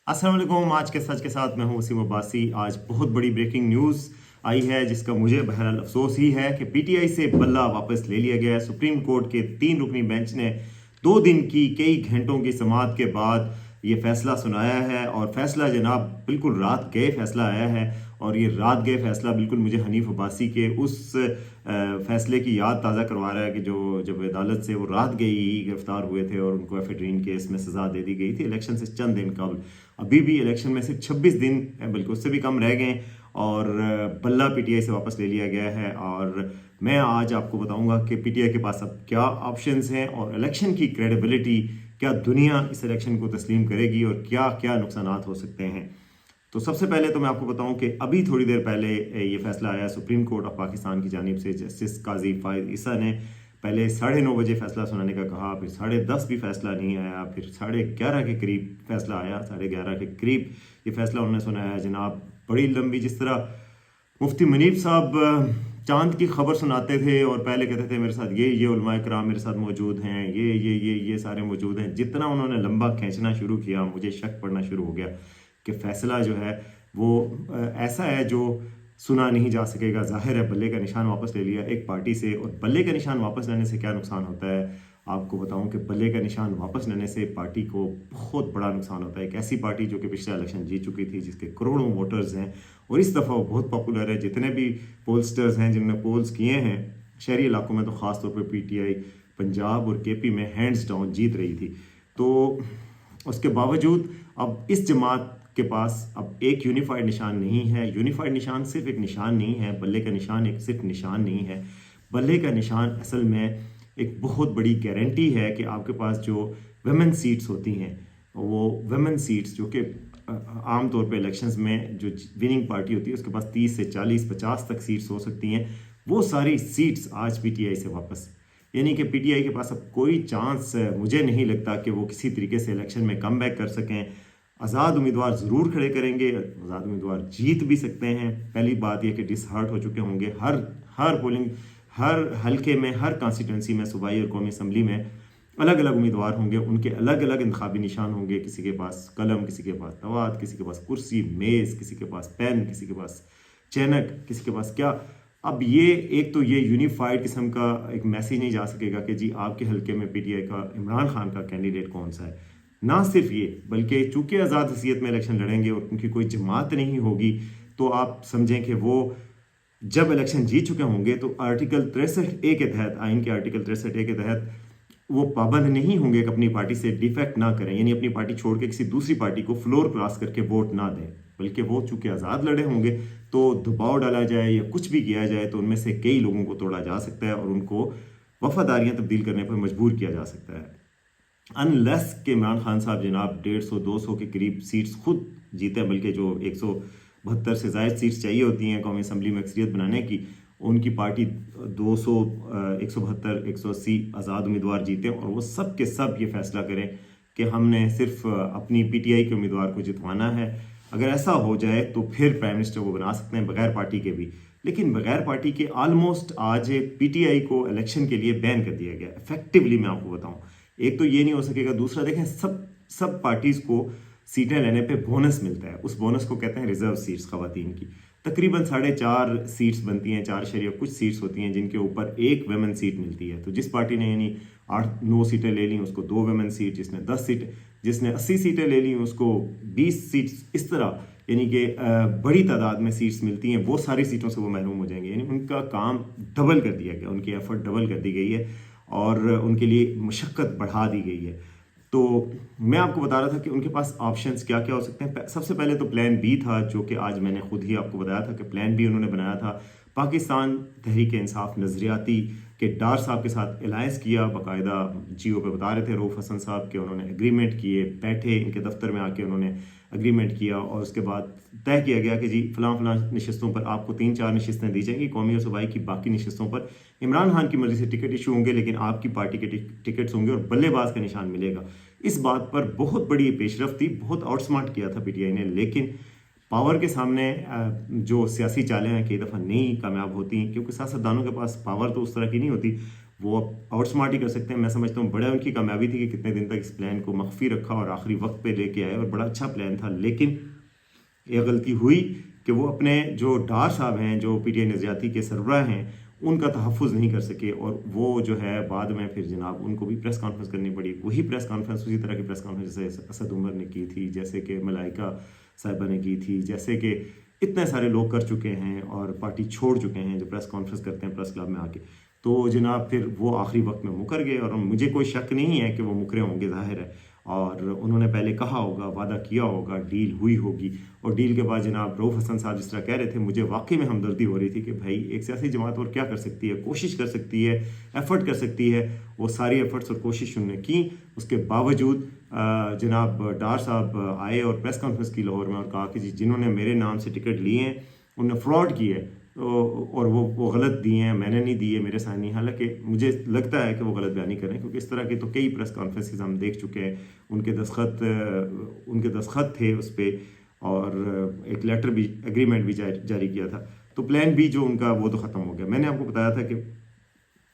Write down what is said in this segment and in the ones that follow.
अस्सलाम वालेकुम। आज के सच के साथ मैं हूं वसीम अब्बासी। आज बहुत बड़ी ब्रेकिंग न्यूज़ आई है जिसका मुझे बहरहाल अफसोस ही है कि पीटीआई से बल्ला वापस ले लिया गया है। सुप्रीम कोर्ट के 3 रुकनी बेंच ने 2 दिन की कई घंटों की समाअत के बाद ये फैसला सुनाया है और फैसला जनाब बिल्कुल रात गए फैसला आया है। और ये रात गए फैसला बिल्कुल मुझे हनीफ अब्बासी के उस फैसले की याद ताज़ा करवा रहा है कि जो जब अदालत से वो रात गई ही गिरफ्तार हुए थे और उनको एफेड्रीन केस में सज़ा दे दी गई थी इलेक्शन से चंद दिन कबल। अभी भी इलेक्शन में सिर्फ 26 दिन बल्कि उससे भी कम रह गए और बल्ला पीटीआई से वापस ले लिया गया है। और मैं आज आपको बताऊंगा कि पीटीआई के पास अब क्या ऑप्शंस हैं और इलेक्शन की क्रेडिबिलिटी, क्या दुनिया इस इलेक्शन को तस्लीम करेगी और क्या क्या नुकसानात हो सकते हैं। तो सबसे पहले तो मैं आपको बताऊं कि अभी थोड़ी देर पहले ये फैसला आया सुप्रीम कोर्ट ऑफ पाकिस्तान की जानिब से। जस्टिस काजी फायद ईसा ने पहले 9:30 बजे फैसला सुनाने का कहा, फिर 10:30 भी फैसला नहीं आया, फिर 11:30 के करीब फैसला आया। 11:30 के करीब ये फैसला उन्होंने सुनाया जनाब। बड़ी लंबी, जिस तरह मुफ्ती मुनीब साहब चांद की खबर सुनाते थे और पहले कहते थे मेरे साथ ये उलमाए कराम मेरे साथ मौजूद हैं, ये सारे मौजूद हैं। जितना उन्होंने लंबा खींचना शुरू किया मुझे शक पड़ना शुरू हो गया कि फैसला जो है वो ऐसा है जो सुना नहीं जा सकेगा। जाहिर है बल्ले का निशान वापस ले लिया एक पार्टी से, और बल्ले का निशान वापस लेने से क्या नुकसान होता है आपको बताऊं कि बल्ले का निशान वापस लेने से पार्टी को बहुत बड़ा नुकसान होता है। एक ऐसी पार्टी जो कि पिछला इलेक्शन जीत चुकी थी, जिसके करोड़ों वोटर्स हैं और इस दफ़ा वो बहुत पॉपुलर है। जितने भी पोलस्टर्स हैं जिन्होंने पोल्स किए हैं शहरी इलाकों में, तो ख़ास तौर पर पीटीआई पंजाब और केपी में हैंड्स डाउन जीत रही थी। तो उसके बावजूद अब इस जमात के पास अब एक यूनिफाइड निशान नहीं है। यूनिफाइड निशान सिर्फ एक निशान नहीं है, बल्ले का निशान एक सिर्फ निशान नहीं है। बल्ले का निशान असल में एक बहुत बड़ी गारंटी है कि आपके पास जो वुमेन सीट्स होती हैं, वो वुमेन सीट्स जो कि आम तौर पे इलेक्शंस में जो विनिंग पार्टी होती है उसके पास 30 से 40 50 तक सीट्स हो सकती हैं, वो सारी सीट्स आज पीटीआई से वापस। यानी कि पीटीआई के पास अब कोई चांस मुझे नहीं लगता कि वो किसी तरीके से इलेक्शन में कम बैक कर सकें। आज़ाद उम्मीदवार ज़रूर खड़े करेंगे, आज़ाद उम्मीदवार जीत भी सकते हैं। पहली बात यह कि डिसहार्ट हो चुके होंगे हर पोलिंग, हर हलके में, हर कॉन्स्टिट्यूंसी में, सूबाई और कौमी असम्बली में अलग अलग उम्मीदवार होंगे, उनके अलग अलग इंतखाबी निशान होंगे। किसी के पास कलम, किसी के पास तवाद, किसी के पास कुर्सी मेज़, किसी के पास पेन, किसी के पास चैनक, किसी के पास क्या। अब ये एक तो ये यूनिफाइड किस्म का एक मैसेज नहीं जा सकेगा कि जी आपके हलके में पीटीआई का इमरान खान का कैंडिडेट कौन सा है। ना सिर्फ ये, बल्कि चूंकि आज़ाद हसीयत में इलेक्शन लड़ेंगे और उनकी कोई जमात नहीं होगी, तो आप समझें कि वो जब इलेक्शन जीत चुके होंगे तो आर्टिकल 63A के तहत, आइन के आर्टिकल 63A के तहत वो पाबंद नहीं होंगे कि अपनी पार्टी से डिफेक्ट ना करें, यानी अपनी पार्टी छोड़ के किसी दूसरी पार्टी को फ्लोर क्रॉस करके वोट ना दें। बल्कि वो चूंकि आज़ाद लड़े होंगे तो दबाव डाला जाए या कुछ भी किया जाए तो उनमें से कई लोगों को तोड़ा जा सकता है और उनको वफादारियां तबदील करने पर मजबूर किया जा सकता है। अनलेस के इमरान खान साहब जनाब 150-200 के करीब सीट्स खुद जीते, बल्कि जो 172 से ज़ायद सीट्स चाहिए होती हैं कौमी असम्बली में अक्सरियत बनाने की, उनकी पार्टी 200, 172, 180 आज़ाद उम्मीदवार जीते और वो सब के सब ये फैसला करें कि हमने सिर्फ अपनी पीटीआई के उम्मीदवार को जितवाना है। अगर ऐसा हो जाए तो फिर प्राइम मिनिस्टर वो बना सकते हैं बगैर पार्टी के भी। लेकिन बगैर पार्टी के ऑलमोस्ट आज पीटीआई को इलेक्शन के लिए बैन कर दिया गया इफेक्टिवली। मैं आपको बताऊं, एक तो ये नहीं हो सकेगा, दूसरा देखें सब पार्टीज को सीटें लेने पे बोनस मिलता है। उस बोनस को कहते हैं रिजर्व सीट्स खवातीन की। तकरीबन 4.5 सीट्स बनती हैं, 4 शरिया कुछ सीट्स होती हैं जिनके ऊपर एक वेमेन सीट मिलती है। तो जिस पार्टी ने यानी 8-9 सीटें ले ली उसको 2 वेमेन सीट, जिसने 10 सीट, जिसने 80 सीटें ले ली उसको 20 सीट्स, इस तरह यानी कि बड़ी तादाद में सीट्स मिलती हैं। वो सारी सीटों से वो महरूम हो जाएंगे। यानी उनका काम डबल कर दिया गया, उनकी एफर्ट डबल कर दी गई है और उनके लिए मशक्क़त बढ़ा दी गई है। तो मैं आपको बता रहा था कि उनके पास ऑप्शंस क्या क्या हो सकते हैं। सबसे पहले तो प्लान बी था, जो कि आज मैंने खुद ही आपको बताया था कि प्लान बी उन्होंने बनाया था। पाकिस्तान तहरीक इंसाफ नज़रियाती के डार साहब के साथ अलायंस किया, बाकायदा जियो पे बता रहे थे रऊफ़ हसन साहब के, उन्होंने एग्रीमेंट किए, बैठे इनके दफ्तर में आके उन्होंने एग्रीमेंट किया और उसके बाद तय किया गया कि जी फ़लाँ नशस्तों पर आपको 3-4 नशस्तें दी जाएंगी कौमी और सूबाई की। बाकी नशस्तों पर इमरान खान की मर्जी से टिकट इशू होंगे, लेकिन आपकी पार्टी के टिकट्स होंगे और बल्लेबाज का निशान मिलेगा। इस बात पर बहुत बड़ी पेशरफ थी, बहुत आउटस्मार्ट किया था पीटीआई ने। लेकिन पावर के सामने जो सियासी चालें हैं कई दफ़ा नहीं कामयाब होती, क्योंकि सियासतदानों के पास पावर तो उस तरह की नहीं होती। वो आउट स्मार्ट ही कर सकते हैं। मैं समझता हूँ बड़ा उनकी कामयाबी थी कि कितने दिन तक इस प्लान को मख्फी रखा और आखिरी वक्त पे लेके आए, और बड़ा अच्छा प्लान था। लेकिन ये गलती हुई कि वो अपने जो डार साहब हैं, जो पीटीआई नज़रियाती के सरबराह हैं, उनका तहफ़्फ़ुज़ नहीं कर सके, और वो जो है बाद में फिर जनाब उनको भी प्रेस कॉन्फ्रेंस करनी पड़ी। वही प्रेस कॉन्फ्रेंस उसी तरह की प्रेस कॉन्फ्रेंस जैसे असद उमर ने की थी, जैसे कि मलाइका साहिबा ने की थी, जैसे कि इतने सारे लोग कर चुके हैं और पार्टी छोड़ चुके हैं जो प्रेस कॉन्फ्रेंस करते हैं प्रेस क्लब में आके। तो जनाब फिर वो आखिरी वक्त में मुकर गए, और मुझे कोई शक नहीं है कि वो मुकरे होंगे, ज़ाहिर है। और उन्होंने पहले कहा होगा, वादा किया होगा, डील हुई होगी, और डील के बाद जनाब रऊफ़ हसन साहब जिस तरह कह रहे थे, मुझे वाकई में हमदर्दी हो रही थी कि भाई एक सियासी जमात और क्या कर सकती है, कोशिश कर सकती है, एफ़र्ट कर सकती है। वो सारी एफ़र्ट्स और कोशिश उन्होंने की। उसके बावजूद जनाब डार साहब आए और प्रेस कॉन्फ्रेंस की लाहौर में, और कहा कि जी जिन्होंने मेरे नाम से टिकट लिए हैं उन्होंने फ्रॉड किया है, और वो गलत दिए हैं, मैंने नहीं दिए, मेरे साथ नहीं। हालांकि मुझे लगता है कि वो गलत बयानी कर रहे हैं, क्योंकि इस तरह के तो कई प्रेस कॉन्फ्रेंसेस हम देख चुके हैं। उनके दस्तखत थे उस पर, और एक लेटर भी, एग्रीमेंट भी जारी किया था। तो प्लान भी जो उनका वो तो ख़त्म हो गया। मैंने आपको बताया था कि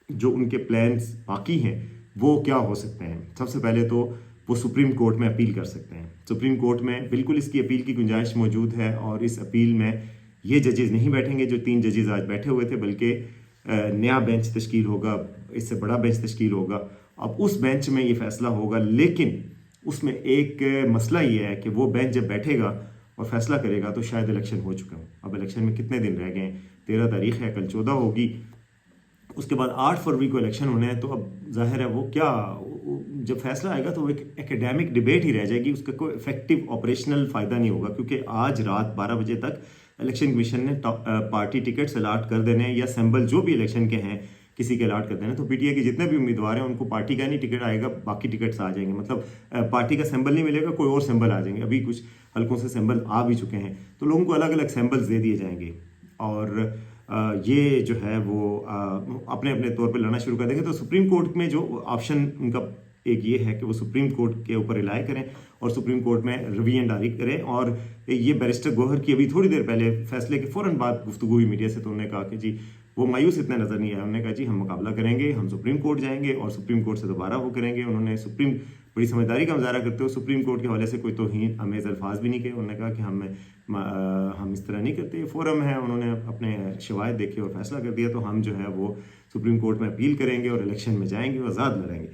जो उनके प्लान्स बाकी हैं वो क्या हो सकते हैं। सबसे पहले तो वो सुप्रीम कोर्ट में अपील कर सकते हैं। सुप्रीम कोर्ट में बिल्कुल इसकी अपील की गुंजाइश मौजूद है, और इस अपील में ये जजेस नहीं बैठेंगे जो 3 जजेस आज बैठे हुए थे, बल्कि नया बेंच तश्कील होगा, इससे बड़ा बेंच तश्कील होगा। अब उस बेंच में ये फैसला होगा, लेकिन उसमें एक मसला ये है कि वो बेंच जब बैठेगा और फैसला करेगा तो शायद इलेक्शन हो चुका हो। अब इलेक्शन में कितने दिन रह गए हैं? 13 तारीख है, कल 14 होगी, उसके बाद 8 फरवरी को इलेक्शन होने हैं। तो अब जाहिर है वो क्या, जब फैसला आएगा तो वो एक एकेडमिक डिबेट ही रह जाएगी, उसका कोई इफेक्टिव ऑपरेशनल फ़ायदा नहीं होगा। क्योंकि आज रात 12 बजे तक इलेक्शन कमीशन ने पार्टी टिकट्स अलाट कर देने, या सिंबल जो भी इलेक्शन के हैं किसी के अलाट कर देने। तो पीटीआई के जितने भी उम्मीदवार हैं उनको पार्टी का नहीं टिकट आएगा, बाकी टिकट्स आ जाएंगे। मतलब पार्टी का सिंबल नहीं मिलेगा, कोई और सिंबल आ जाएंगे। अभी कुछ हल्कों से सिंबल आ भी चुके हैं, तो लोगों को अलग अलग सिंबल्स दे दिए जाएंगे, और ये जो है वो अपने अपने तौर पे लड़ना शुरू कर देंगे। तो सुप्रीम कोर्ट में जो ऑप्शन उनका एक ये है कि वो सुप्रीम कोर्ट के ऊपर रिलाय करें और सुप्रीम कोर्ट में रिवीजन जारी करें। और ये बैरिस्टर गौहर की अभी थोड़ी देर पहले फैसले के फ़ौरन बाद गुफ्तगू हुई मीडिया से, तो उन्होंने कहा कि जी वो मायूस इतना नज़र नहीं आया। उन्होंने कहा जी हम मुकाबला करेंगे, हम सुप्रीम कोर्ट जाएंगे और सुप्रीम कोर्ट से दोबारा वो करेंगे। उन्होंने बड़ी समझदारी का मुजाहरा करते हुए सुप्रीम कोर्ट के हवाले से कोई तौहीन आमेज़ अल्फाज भी नहीं किए। उन्होंने कहा कि हम इस तरह नहीं करते, ये फोरम है। उन्होंने अपने शवाहिद देखे और फैसला कर दिया, तो हम जो है वो सुप्रीम कोर्ट में अपील करेंगे और इलेक्शन में जाएंगे और आज़ाद लड़ेंगे।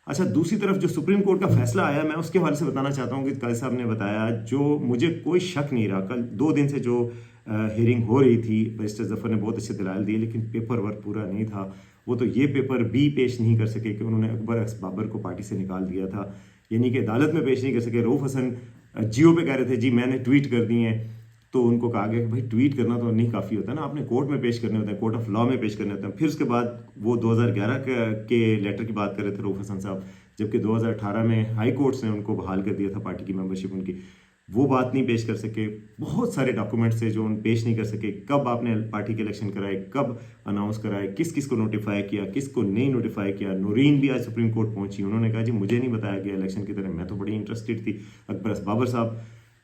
अच्छा, दूसरी तरफ जो सुप्रीम कोर्ट का फैसला आया, मैं उसके हवाले से बताना चाहता हूँ कि काजी साहब ने बताया, जो मुझे कोई शक नहीं रहा। कल 2 दिन से जो हियरिंग हो रही थी, बैरिस्टर ज़फ़र ने बहुत अच्छे दलाइल दिए, लेकिन पेपर वर्क पूरा नहीं था। वो तो ये पेपर भी पेश नहीं कर सके कि उन्होंने अकबर बाबर को पार्टी से निकाल दिया था, यानी कि अदालत में पेश नहीं कर सके। रऊफ़ हसन जियो पे कह रहे थे जी मैंने ट्वीट कर दिए हैं, तो उनको कहा गया कि भाई ट्वीट करना तो नहीं काफ़ी होता ना, आपने कोर्ट में पेश करने होते हैं, कोर्ट ऑफ लॉ में पेश करने होते हैं। फिर उसके बाद वो 2011 के लेटर की बात कर रहे थे रऊफ़ हसन साहब, जबकि 2018 में हाई कोर्ट्स ने उनको बहाल कर दिया था पार्टी की मेंबरशिप उनकी। वो बात नहीं पेश कर सके। बहुत सारे डॉक्यूमेंट्स थे जो उन पेश नहीं कर सके। कब आपने पार्टी के इलेक्शन कराए, कब अनाउंस कराए, किस किस को नोटिफाई किया, किस को नहीं नोटिफाई किया। नूरीन भी आज सुप्रीम कोर्ट पहुंची, उन्होंने कहा जी मुझे नहीं बताया गया इलेक्शन की तरह, मैं तो बड़ी इंटरेस्टेड थी। अकबर बाबर साहब,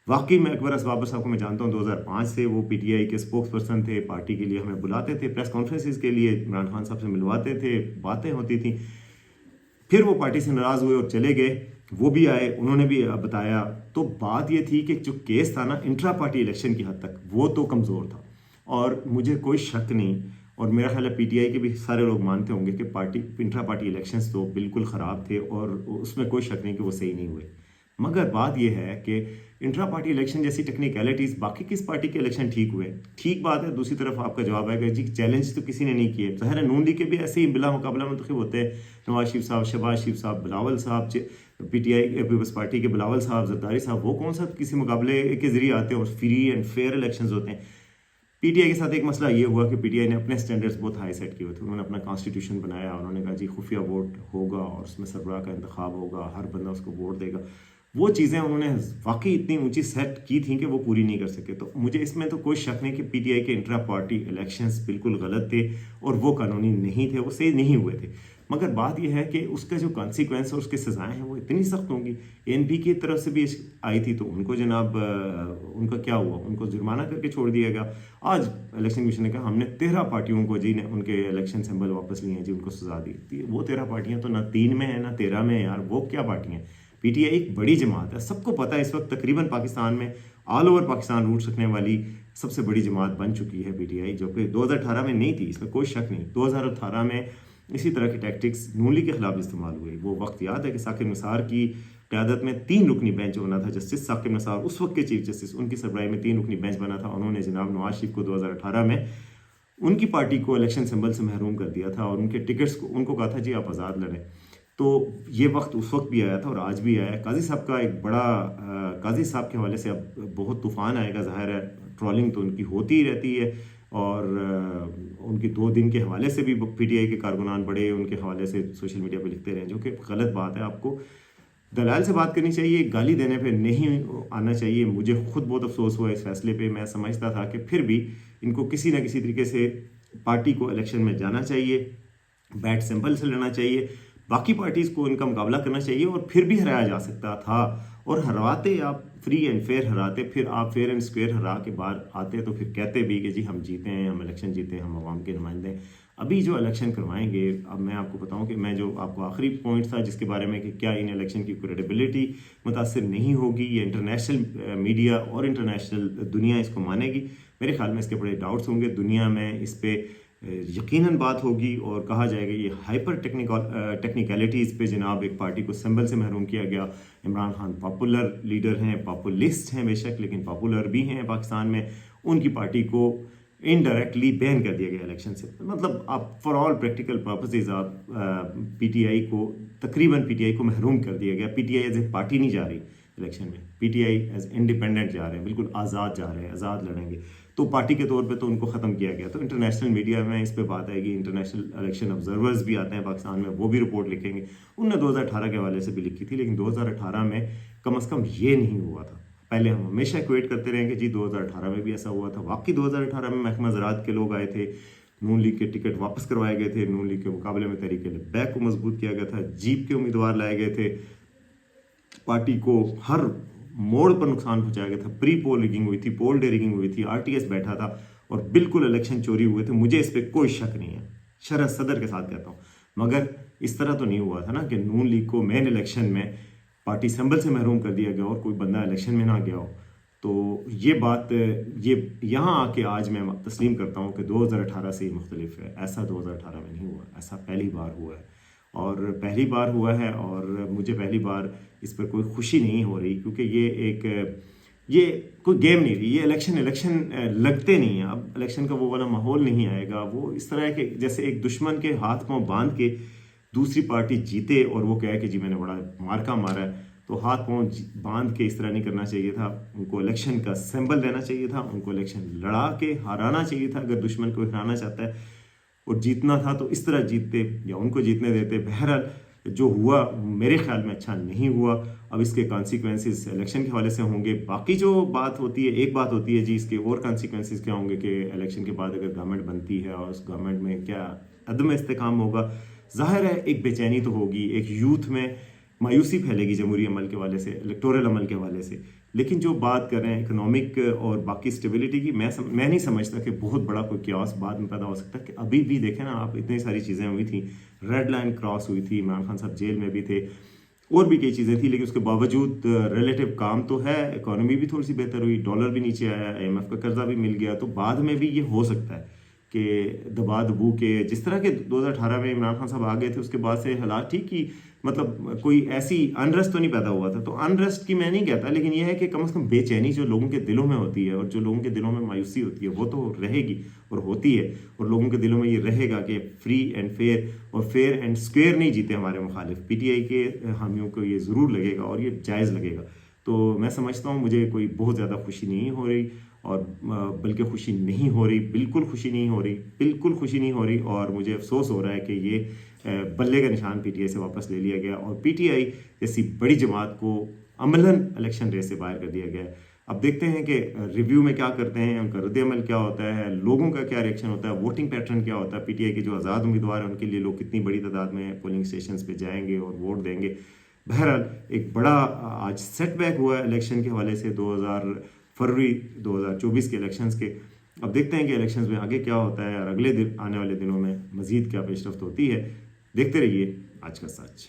वाकई में अकबर बाबर साहब को मैं जानता हूँ, 2005 से वो पीटीआई के स्पोक्स पर्सन थे। पार्टी के लिए हमें बुलाते थे, प्रेस कॉन्फ्रेंसेस के लिए इमरान खान साहब से मिलवाते थे, बातें होती थी। फिर वो पार्टी से नाराज़ हुए और चले गए। वो भी आए, उन्होंने भी बताया। तो बात ये थी कि जो केस था ना इंट्रा पार्टी इलेक्शन की हद तक, वो तो कमज़ोर था। और मुझे कोई शक नहीं, और मेरा ख्याल है पीटीआई के भी सारे लोग मानते होंगे कि इंट्रा पार्टी इलेक्शंस तो बिल्कुल ख़राब थे, और उसमें कोई शक नहीं कि वो सही नहीं हुए। मगर बात यह है कि इंट्रा पार्टी इलेक्शन जैसी टेक्निकलिटीज़ बाकी किस पार्टी के इलेक्शन ठीक हुए, ठीक बात है। दूसरी तरफ आपका जवाब है कि जी चैलेंज तो किसी ने नहीं किए। ज़ाहिर है नून लीग के भी ऐसे ही बिला मुकाबला मुंतखब होते हैं, नवाज शरीफ साहब, शहबाज शरीफ साहब, बिलावल साहब, पीटीआई पीपल्स पार्टी के बिलावल साहब, जरदारी साहब, वो कौन सा किसी मुकाबले के जरिए आते हैं और फ्री एंड फेयर इलेक्शंस होते हैं। पीटीआई के साथ एक मसला ये हुआ कि पीटीआई ने अपने स्टैंडर्ड्स बहुत हाई सेट किए हुए थे। उन्होंने अपना कॉन्स्टिट्यूशन बनाया, उन्होंने कहा जी खुफिया वोट होगा और उसमें सरबराह का इंतखाब होगा, हर बंदा उसको वोट देगा। वो चीज़ें उन्होंने वाकई इतनी ऊंची सेट की थी कि वो पूरी नहीं कर सके। तो मुझे इसमें तो कोई शक नहीं कि पीटीआई के इंट्रा पार्टी इलेक्शंस बिल्कुल गलत थे और वो कानूनी नहीं थे, वो सही नहीं हुए थे। मगर बात यह है कि उसका जो कॉन्सिक्वेंस और उसकी सज़ाएँ हैं वो इतनी सख्त होंगी। ANP की तरफ से भी आई थी तो उनको जनाब उनका क्या हुआ, उनको जुर्माना करके छोड़ दिया गया। आज इलेक्शन कमीशन ने कहा हमने 13 पार्टियों को जी ने उनके इलेक्शन सिंबल वापस लिए हैं जी, उनको सज़ा दी। वो 13 पार्टियाँ तो ना 3 में है ना 13 में है यार, वो क्या पार्टियाँ। PTI एक बड़ी जमात है, सबको पता है इस वक्त तकरीबन पाकिस्तान में ऑल ओवर पाकिस्तान रूट्स रखने वाली सबसे बड़ी जमात बन चुकी है PTI, जो कि 2018 में नहीं थी, इसमें कोई शक नहीं। 2018 में इसी तरह की टैक्टिक्स नून लीग के खिलाफ इस्तेमाल हुई। वो वक्त याद है कि साकिब निसार की क़यादत में 3 रुकनी बेंच होना था। जस्टिस साकिब निसार उस वक्त के चीफ जस्टिस, उनकी सरबराही में 3 रुकनी बेंच बना था। उन्होंने जनाब नवाज शरीफ को 2018 में उनकी पार्टी को इलेक्शन सिंबल से महरूम कर दिया था और उनके टिकट्स को उनको कहा था जी आप आज़ाद लड़ें। तो ये वक्त उस वक्त भी आया था और आज भी आया है। काजी साहब का एक बड़ा काजी साहब के हवाले से अब बहुत तूफ़ान आएगा, ज़ाहिर है ट्रोलिंग तो उनकी होती ही रहती है और उनकी 2 दिन के हवाले से भी PTI के कारकुनान बड़े उनके हवाले से सोशल मीडिया पे लिखते रहे, जो कि गलत बात है। आपको दलाल से बात करनी चाहिए, गाली देने पे नहीं आना चाहिए। मुझे खुद बहुत अफसोस हुआ इस फैसले पे। मैं समझता था कि फिर भी इनको किसी न किसी तरीके से पार्टी को इलेक्शन में जाना चाहिए, बैट सिंपल से लड़ना चाहिए, बाकी पार्टीज़ को इनका मुकाबला करना चाहिए और फिर भी हराया जा सकता था। और हरवाते आप फ्री एंड फेयर हराते, फिर आप फेयर एंड स्क्वेयर हरा के बाहर आते तो फिर कहते भी कि जी हम जीते हैं, हम इलेक्शन जीते हैं, हम आवाम के नुमाइंदे हैं। अभी जो इलेक्शन करवाएंगे, अब मैं आपको बताऊं कि मैं जो आपको आखिरी पॉइंट था जिसके बारे में कि क्या इन इलेक्शन की क्रेडिबिलिटी मुतासर नहीं होगी, ये इंटरनेशनल मीडिया और इंटरनेशनल दुनिया इसको मानेगी, मेरे ख्याल में इसके बड़े डाउट्स होंगे। दुनिया में इस पर यकीनन बात होगी और कहा जाएगा ये हाइपर टेक्निकलिटीज़ पे जनाब एक पार्टी को सिंबल से महरूम किया गया। इमरान खान पॉपुलर लीडर हैं, पॉपुलिस्ट हैं बेशक, लेकिन पॉपुलर भी हैं पाकिस्तान में। उनकी पार्टी को इनडायरेक्टली बैन कर दिया गया इलेक्शन से। मतलब आप फॉर ऑल प्रैक्टिकल पर्पसेस आप तकरीबन PTI को महरूम कर दिया गया। PTI एज ए पार्टी नहीं जा रही इलेक्शन में, PTI एज इंडिपेंडेंट जा रहे हैं, बिल्कुल आज़ाद जा रहे हैं, आज़ाद लड़ेंगे। तो पार्टी के तौर पे तो उनको ख़त्म किया गया। तो इंटरनेशनल मीडिया में इस पे बात आएगी, इंटरनेशनल इलेक्शन ऑब्जर्वर्स भी आते हैं पाकिस्तान में, वो भी रिपोर्ट लिखेंगे। उनने 2018 के हवाले से भी लिखी थी, लेकिन 2018 में कम अज़ कम ये नहीं हुआ था। पहले हम हमेशा इक्वेट करते रहेंगे जी 2018 में भी ऐसा हुआ था। वाकई 2018 में महकमा ज़राअत के लोग आए थे, नून लीग के टिकट वापस करवाए गए थे, नून लीग के मुकाबले में तहरीक बैक को मजबूत किया गया था, जीप के उम्मीदवार लाए गए थे, पार्टी को हर मोड़ पर नुकसान पहुंचाया गया था। प्री पोल रिगिंग हुई थी, पोल डे रिगिंग हुई थी, RTS बैठा था और बिल्कुल इलेक्शन चोरी हुए थे। मुझे इस पर कोई शक नहीं है, शरह सदर के साथ कहता हूँ। मगर इस तरह तो नहीं हुआ था ना कि नून लीग को मेन इलेक्शन में पार्टी सिंबल से महरूम कर दिया गया और कोई बंदा इलेक्शन में ना गया हो। तो ये बात ये यहाँ आके आज मैं तस्लीम करता हूँ कि 2018 से ही मुख्तलिफ है। ऐसा 2018 में नहीं हुआ, ऐसा पहली बार हुआ है और पहली बार हुआ है और मुझे पहली बार इस पर कोई खुशी नहीं हो रही, क्योंकि ये कोई गेम नहीं रही। ये इलेक्शन लगते नहीं हैं। अब इलेक्शन का वो वाला माहौल नहीं आएगा। वो इस तरह है कि जैसे एक दुश्मन के हाथ पांव बांध के दूसरी पार्टी जीते और वो कहे कि जी मैंने बड़ा मार्का मारा है, तो हाथ पांव बांध के इस तरह नहीं करना चाहिए था। उनको इलेक्शन का सिंबल देना चाहिए था, उनको इलेक्शन लड़ा के हराना चाहिए था। अगर दुश्मन को हराना चाहता है और जीतना था तो इस तरह जीतते या उनको जीतने देते। बहरहाल जो हुआ मेरे ख्याल में अच्छा नहीं हुआ। अब इसके कॉन्सिक्वेंसेस इलेक्शन के हवाले से होंगे। बाकी जो बात होती है, एक बात होती है जी इसके और कॉन्सिक्वेंसेस क्या होंगे कि इलेक्शन के बाद अगर गवर्नमेंट बनती है और उस गवर्नमेंट में क्या अदम इस्तेकाम होगा। ज़ाहिर है एक बेचैनी तो होगी, एक यूथ में मायूसी फैलेगी जमहूरी अमल के हवाले से, इलेक्टोरल अमल के हवाले से। लेकिन जो बात कर रहे हैं इकोनॉमिक और बाकी स्टेबिलिटी की, मैं नहीं समझता कि बहुत बड़ा कोई क्यास बाद में पैदा हो सकता है। कि अभी भी देखें ना आप, इतनी सारी चीज़ें हुई थी, रेड लाइन क्रॉस हुई थी, इमरान खान साहब जेल में भी थे, और भी कई चीज़ें थी, लेकिन उसके बावजूद रिलेटिव काम तो है। इकोनॉमी भी थोड़ी सी बेहतर हुई, डॉलर भी नीचे आया, IMF का कर्जा भी मिल गया। तो बाद में भी ये हो सकता है कि दबा दबू के जिस तरह के 2018 में इमरान खान साहब आ गए थे, उसके बाद से हालात ठीक ही, मतलब कोई ऐसी अनरेस्ट तो नहीं पैदा हुआ था। तो अनरेस्ट की मैं नहीं कहता, लेकिन यह है कि कम से कम बेचैनी जो लोगों के दिलों में होती है और जो लोगों के दिलों में मायूसी होती है वो तो रहेगी और होती है। और लोगों के दिलों में ये रहेगा कि फ्री एंड फेयर और फेयर एंड स्क्वेयर नहीं जीते हमारे मुखालिफ। PTI के हामियों को ये ज़रूर लगेगा और ये जायज़ लगेगा। तो मैं समझता हूँ मुझे कोई बहुत ज़्यादा खुशी नहीं हो रही, और बल्कि खुशी नहीं हो रही, बिल्कुल खुशी नहीं हो रही, बिल्कुल खुशी नहीं हो रही। और मुझे अफसोस हो रहा है कि ये बल्ले का निशान PTI से वापस ले लिया गया और PTI जैसी बड़ी जमात को अमलन इलेक्शन रेस से बाहर कर दिया गया। अब देखते हैं कि रिव्यू में क्या करते हैं, उनका रद्द-ए-अमल क्या होता है, लोगों का क्या रिएक्शन होता है, वोटिंग पैटर्न क्या होता है, पीटीआई के जो आज़ाद उम्मीदवार हैं उनके लिए लोग कितनी बड़ी तादाद में पोलिंग स्टेशंस पे जाएंगे और वोट देंगे। बहरहाल एक बड़ा आज सेटबैक हुआ है इलेक्शन के हवाले से, फरवरी 2024 के इलेक्शंस के। अब देखते हैं कि इलेक्शंस में आगे क्या होता है और अगले दिन आने वाले दिनों में मज़ीद क्या पेशरफ्त होती है। देखते रहिए आज का सच।